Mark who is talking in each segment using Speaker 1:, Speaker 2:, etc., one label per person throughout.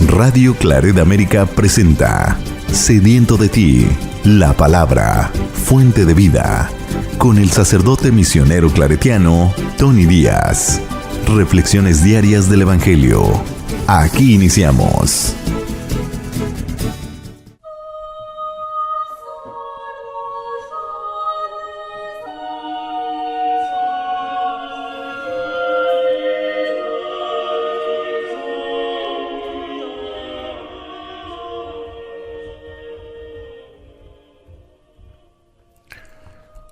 Speaker 1: Radio Claret América presenta Sediento de ti, la palabra, fuente de vida, con el sacerdote misionero claretiano Tony Díaz. Reflexiones diarias del Evangelio. Aquí iniciamos.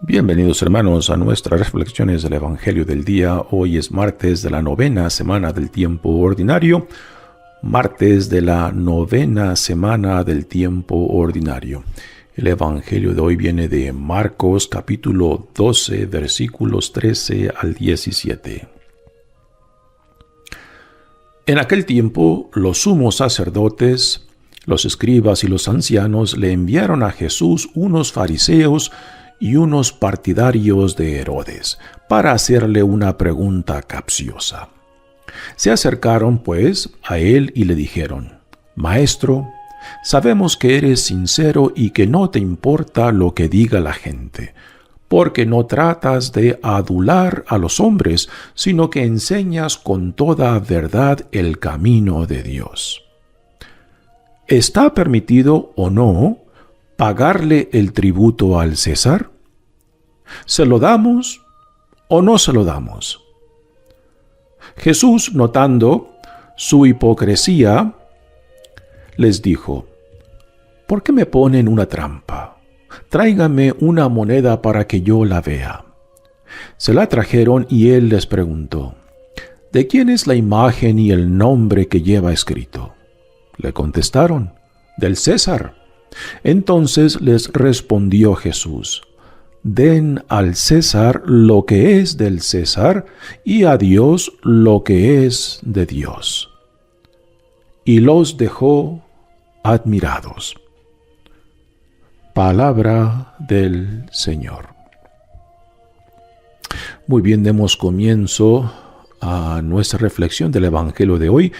Speaker 2: Bienvenidos hermanos a nuestras reflexiones del Evangelio del día. Hoy es martes de la 9ª semana del tiempo ordinario. Martes de la 9ª semana del tiempo ordinario. El Evangelio de hoy viene de Marcos capítulo 12 versículos 13 al 17. En aquel tiempo los sumos sacerdotes, los escribas y los ancianos le enviaron a Jesús unos fariseos y unos partidarios de Herodes, para hacerle una pregunta capciosa. Se acercaron, pues, a él y le dijeron: Maestro, sabemos que eres sincero y que no te importa lo que diga la gente, porque no tratas de adular a los hombres, sino que enseñas con toda verdad el camino de Dios. ¿Está permitido o no pagarle el tributo al César? ¿Se lo damos o no se lo damos? Jesús, notando su hipocresía, les dijo: ¿Por qué me ponen una trampa? Tráigame una moneda para que yo la vea. Se la trajeron y él les preguntó: ¿De quién es la imagen y el nombre que lleva escrito? Le contestaron: del César. Entonces les respondió Jesús: Den al César lo que es del César y a Dios lo que es de Dios. Y los dejó admirados. Palabra del Señor. Muy bien, demos comienzo a nuestra reflexión del Evangelio de hoy.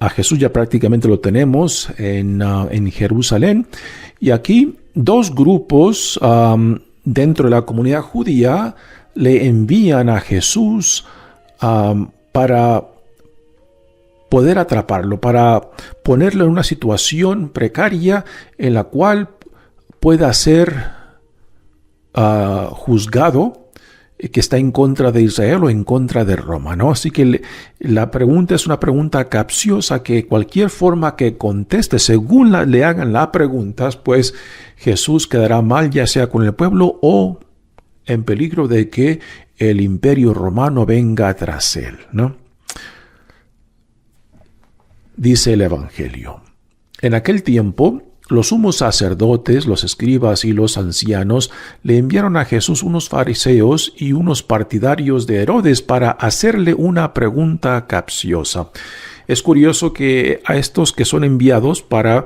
Speaker 2: A Jesús ya prácticamente lo tenemos en Jerusalén. Y aquí dos grupos dentro de la comunidad judía le envían a Jesús para poder atraparlo, para ponerlo en una situación precaria en la cual pueda ser juzgado, que está en contra de Israel o en contra de Roma, ¿no? Así que la pregunta es una pregunta capciosa que cualquier forma que conteste, según le hagan las preguntas, pues Jesús quedará mal, ya sea con el pueblo o en peligro de que el imperio romano venga tras él, ¿no? Dice el Evangelio: En aquel tiempo, los sumos sacerdotes, los escribas y los ancianos le enviaron a Jesús unos fariseos y unos partidarios de Herodes para hacerle una pregunta capciosa. Es curioso que a estos que son enviados para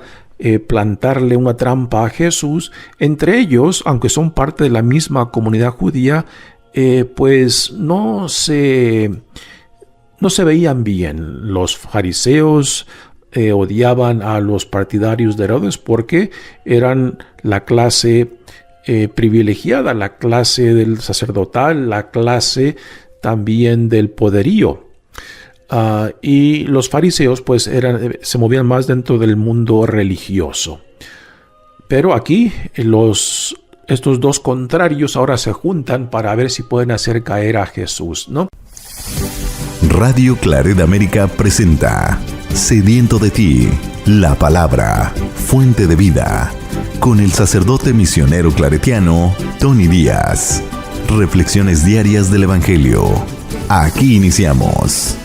Speaker 2: plantarle una trampa a Jesús, entre ellos, aunque son parte de la misma comunidad judía, pues no se veían bien. Los fariseos odiaban a los partidarios de Herodes porque eran la clase privilegiada, la clase del sacerdotal, la clase también del poderío. Y los fariseos pues se movían más dentro del mundo religioso. Pero aquí estos dos contrarios ahora se juntan para ver si pueden hacer caer a Jesús, ¿no?
Speaker 1: Radio Claret América presenta Sediento de ti, la palabra, fuente de vida, con el sacerdote misionero claretiano Tony Díaz. Reflexiones diarias del Evangelio. Aquí iniciamos.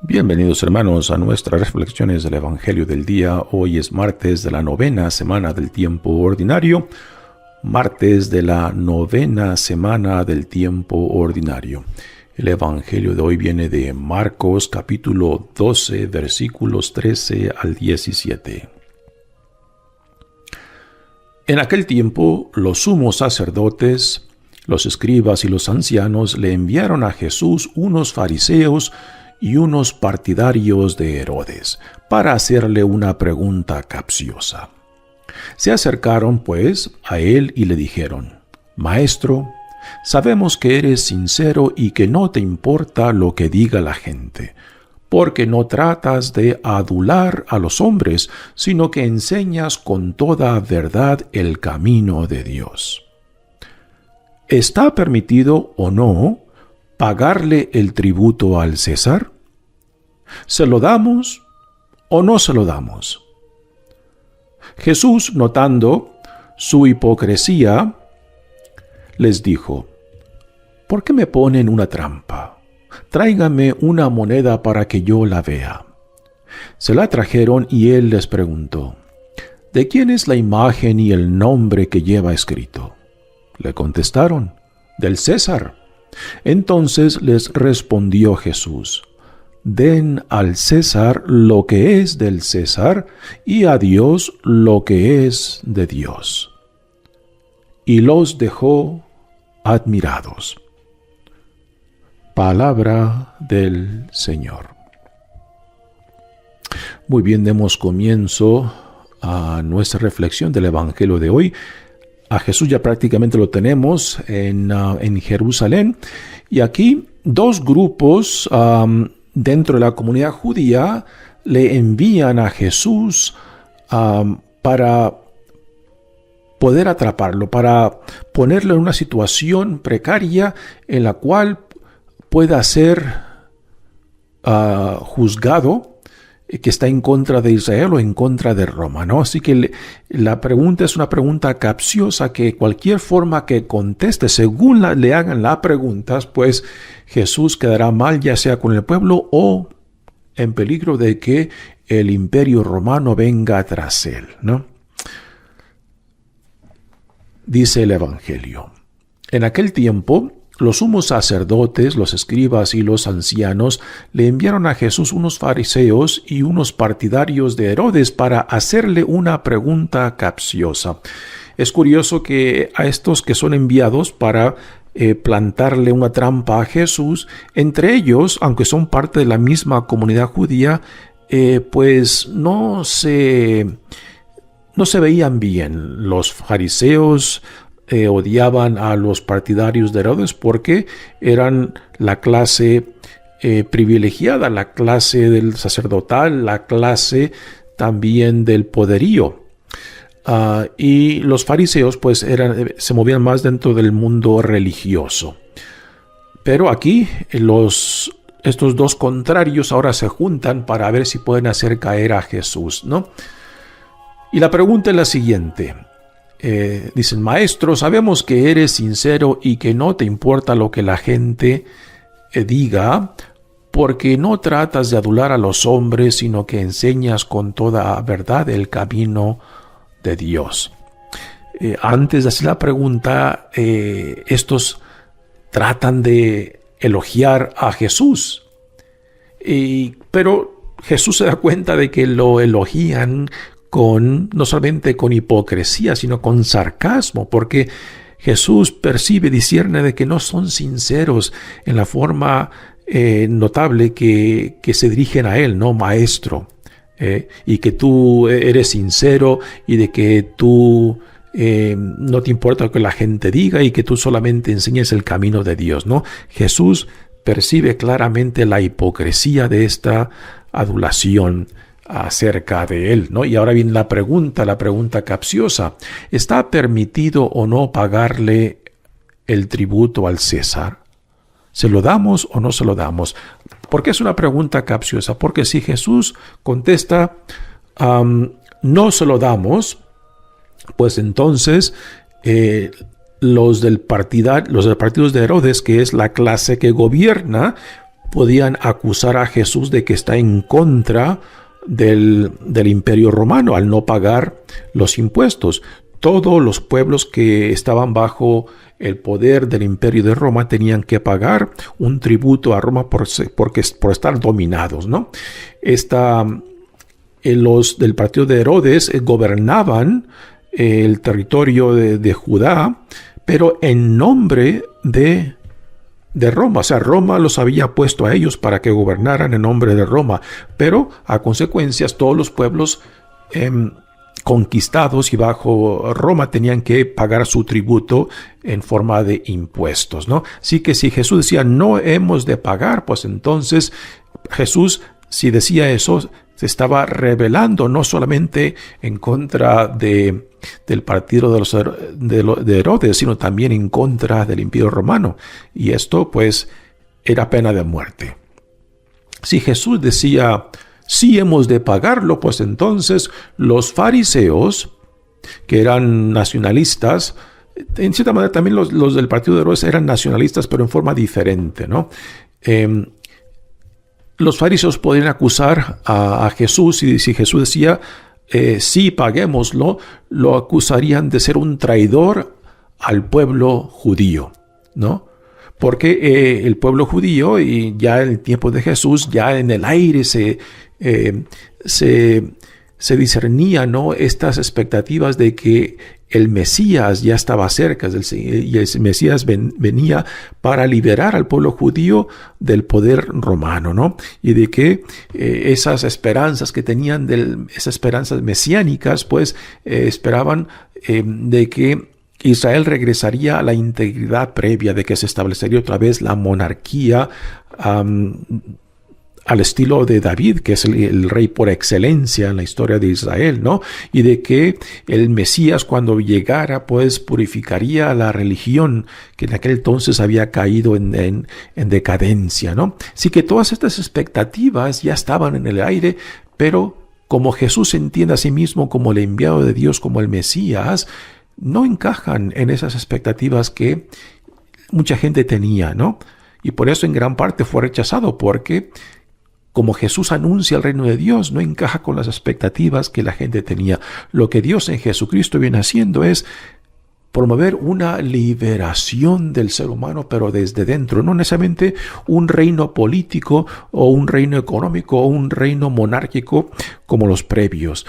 Speaker 2: Bienvenidos hermanos a nuestras reflexiones del Evangelio del día. Hoy es martes de la 9ª semana del tiempo ordinario. martes de la 9ª semana del tiempo ordinario. El Evangelio de hoy viene de Marcos capítulo 12, versículos 13 al 17. En aquel tiempo, los sumos sacerdotes, los escribas y los ancianos le enviaron a Jesús unos fariseos y unos partidarios de Herodes, para hacerle una pregunta capciosa. Se acercaron, pues, a él y le dijeron: Maestro, sabemos que eres sincero y que no te importa lo que diga la gente, porque no tratas de adular a los hombres, sino que enseñas con toda verdad el camino de Dios. ¿Está permitido o no pagarle el tributo al César? ¿Se lo damos o no se lo damos? Jesús, notando su hipocresía, les dijo: ¿Por qué me ponen una trampa? Tráigame una moneda para que yo la vea. Se la trajeron y él les preguntó: ¿De quién es la imagen y el nombre que lleva escrito? Le contestaron: del César. Entonces les respondió Jesús: Den al César lo que es del César y a Dios lo que es de Dios. Y los dejó admirados. Palabra del Señor. Muy bien, demos comienzo a nuestra reflexión del Evangelio de hoy. A Jesús ya prácticamente lo tenemos en Jerusalén, y aquí dos grupos dentro de la comunidad judía le envían a Jesús para poder atraparlo, para ponerlo en una situación precaria en la cual pueda ser juzgado, que está en contra de Israel o en contra de Roma, ¿no? Así que la pregunta es una pregunta capciosa que cualquier forma que conteste, según le hagan las preguntas, pues Jesús quedará mal, ya sea con el pueblo o en peligro de que el imperio romano venga tras él, ¿no? Dice el Evangelio: En aquel tiempo, los sumos sacerdotes, los escribas y los ancianos le enviaron a Jesús unos fariseos y unos partidarios de Herodes para hacerle una pregunta capciosa. Es curioso que a estos que son enviados para plantarle una trampa a Jesús, entre ellos, aunque son parte de la misma comunidad judía, pues no se veían bien. Los fariseos odiaban a los partidarios de Herodes porque eran la clase privilegiada, la clase del sacerdotal, la clase también del poderío. Y los fariseos pues se movían más dentro del mundo religioso. Pero aquí estos dos contrarios ahora se juntan para ver si pueden hacer caer a Jesús, ¿no? Y la pregunta es la siguiente. Dicen: Maestro, sabemos que eres sincero y que no te importa lo que la gente diga, porque no tratas de adular a los hombres, sino que enseñas con toda verdad el camino de Dios. Antes de hacer la pregunta, estos tratan de elogiar a Jesús, pero Jesús se da cuenta de que lo elogian no solamente con hipocresía, sino con sarcasmo, porque Jesús percibe, discierne de que no son sinceros en la forma notable que se dirigen a él, ¿no? Maestro, y que tú eres sincero y de que tú no te importa lo que la gente diga y que tú solamente enseñes el camino de Dios, ¿no? Jesús percibe claramente la hipocresía de esta adulación acerca de él, ¿no? Y ahora viene la pregunta capciosa: ¿está permitido o no pagarle el tributo al César? ¿Se lo damos o no se lo damos? ¿Por qué es una pregunta capciosa? Porque si Jesús contesta no se lo damos, pues entonces los del partidos de Herodes, que es la clase que gobierna, podían acusar a Jesús de que está en contra del imperio romano al no pagar los impuestos. todos los pueblos que estaban bajo el poder del imperio de Roma tenían que pagar un tributo a Roma por estar dominados, ¿no? Los del partido de Herodes gobernaban el territorio de Judá, pero en nombre de Roma. O sea, Roma los había puesto a ellos para que gobernaran en nombre de Roma, pero a consecuencias todos los pueblos conquistados y bajo Roma tenían que pagar su tributo en forma de impuestos, ¿no? Así que si Jesús decía no hemos de pagar, pues entonces Jesús, si decía eso, se estaba rebelando no solamente en contra del partido de Herodes, sino también en contra del imperio romano. Y esto pues era pena de muerte. Si Jesús decía sí hemos de pagarlo, pues entonces los fariseos, que eran nacionalistas, en cierta manera también los del partido de Herodes eran nacionalistas, pero en forma diferente, ¿no? Los fariseos podían acusar a Jesús, y si Jesús decía sí, paguémoslo, lo acusarían de ser un traidor al pueblo judío, ¿no? Porque el pueblo judío, y ya en el tiempo de Jesús, ya en el aire se discernía, ¿no?, estas expectativas de que el Mesías ya estaba cerca, y el Mesías venía para liberar al pueblo judío del poder romano, ¿no? Y de que esas esperanzas que tenían, esas esperanzas mesiánicas, pues esperaban de que Israel regresaría a la integridad previa, de que se establecería otra vez la monarquía al estilo de David, que es el rey por excelencia en la historia de Israel, ¿no? Y de que el Mesías, cuando llegara, pues purificaría la religión que en aquel entonces había caído en decadencia, ¿no? Así que todas estas expectativas ya estaban en el aire, pero como Jesús se entiende a sí mismo como el enviado de Dios, como el Mesías, no encajan en esas expectativas que mucha gente tenía, ¿no? Y por eso en gran parte fue rechazado, porque como Jesús anuncia el reino de Dios, no encaja con las expectativas que la gente tenía. Lo que Dios en Jesucristo viene haciendo es promover una liberación del ser humano, pero desde dentro, no necesariamente un reino político o un reino económico o un reino monárquico como los previos.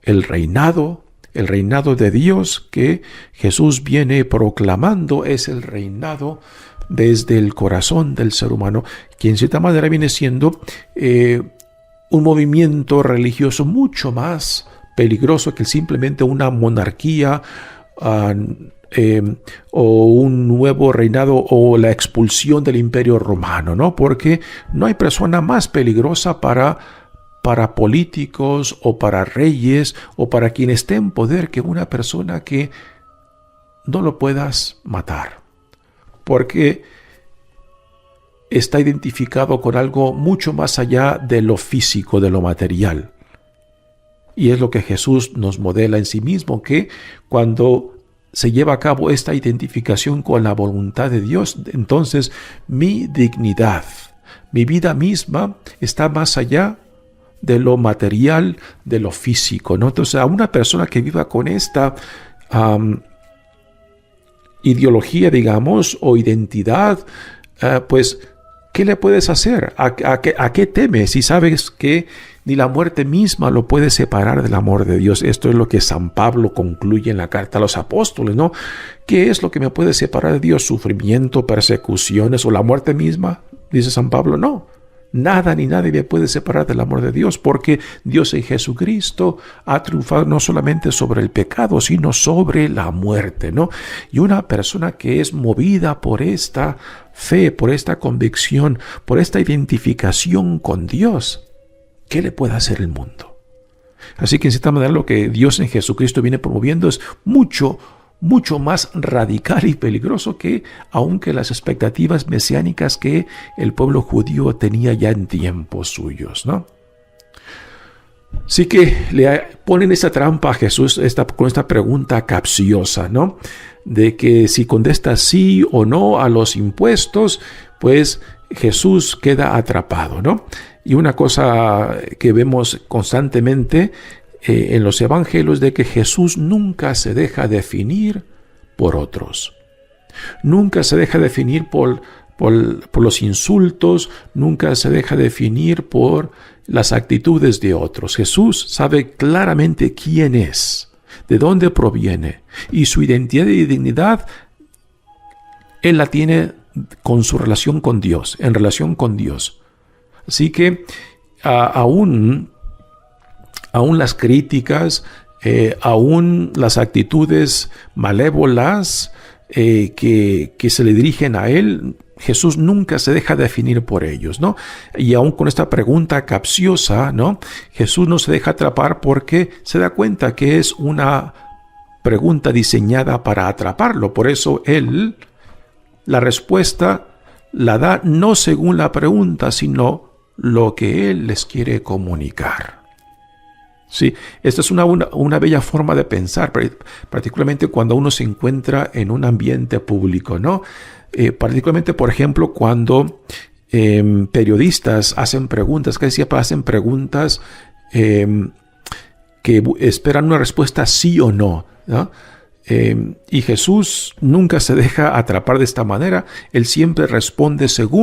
Speaker 2: El reinado de Dios que Jesús viene proclamando es el reinado desde el corazón del ser humano, que en cierta manera viene siendo un movimiento religioso mucho más peligroso que simplemente una monarquía o un nuevo reinado o la expulsión del imperio romano, ¿no? Porque no hay persona más peligrosa para políticos o para reyes o para quien esté en poder que una persona que no lo puedas matar, porque está identificado con algo mucho más allá de lo físico, de lo material. Y es lo que Jesús nos modela en sí mismo, que cuando se lleva a cabo esta identificación con la voluntad de Dios, entonces mi dignidad, mi vida misma está más allá de lo material, de lo físico, ¿no? Entonces, a una persona que viva con esta ideología, digamos, o identidad, pues, ¿qué le puedes hacer? ¿A qué temes? Si sabes que ni la muerte misma lo puede separar del amor de Dios. Esto es lo que San Pablo concluye en la carta a los apóstoles, ¿no? ¿Qué es lo que me puede separar de Dios? ¿Sufrimiento, persecuciones o la muerte misma? Dice San Pablo, no. Nada ni nadie me puede separar del amor de Dios, porque Dios en Jesucristo ha triunfado no solamente sobre el pecado, sino sobre la muerte, ¿no? Y una persona que es movida por esta fe, por esta convicción, por esta identificación con Dios, ¿qué le puede hacer el mundo? Así que en cierta manera lo que Dios en Jesucristo viene promoviendo es mucho más radical y peligroso que aunque las expectativas mesiánicas que el pueblo judío tenía ya en tiempos suyos, ¿no? Así que le ponen esa trampa a Jesús con esta pregunta capciosa, ¿no? De que si contesta sí o no a los impuestos, pues Jesús queda atrapado, ¿no? Y una cosa que vemos constantemente en los evangelios de que Jesús nunca se deja definir por otros. Nunca se deja definir por los insultos, nunca se deja definir por las actitudes de otros. Jesús sabe claramente quién es, de dónde proviene, y su identidad y dignidad Él la tiene con su relación con Dios, en relación con Dios. Así que aún las críticas, aún las actitudes malévolas que se le dirigen a Él, Jesús nunca se deja definir por ellos, ¿no? Y aún con esta pregunta capciosa, ¿no? Jesús no se deja atrapar porque se da cuenta que es una pregunta diseñada para atraparlo. Por eso Él la respuesta la da no según la pregunta, sino lo que Él les quiere comunicar. Sí, esta es una bella forma de pensar, particularmente cuando uno se encuentra en un ambiente público, ¿no? Particularmente, por ejemplo, cuando periodistas hacen preguntas, casi siempre hacen preguntas que esperan una respuesta sí o no, ¿no? Y Jesús nunca se deja atrapar de esta manera. Él siempre responde según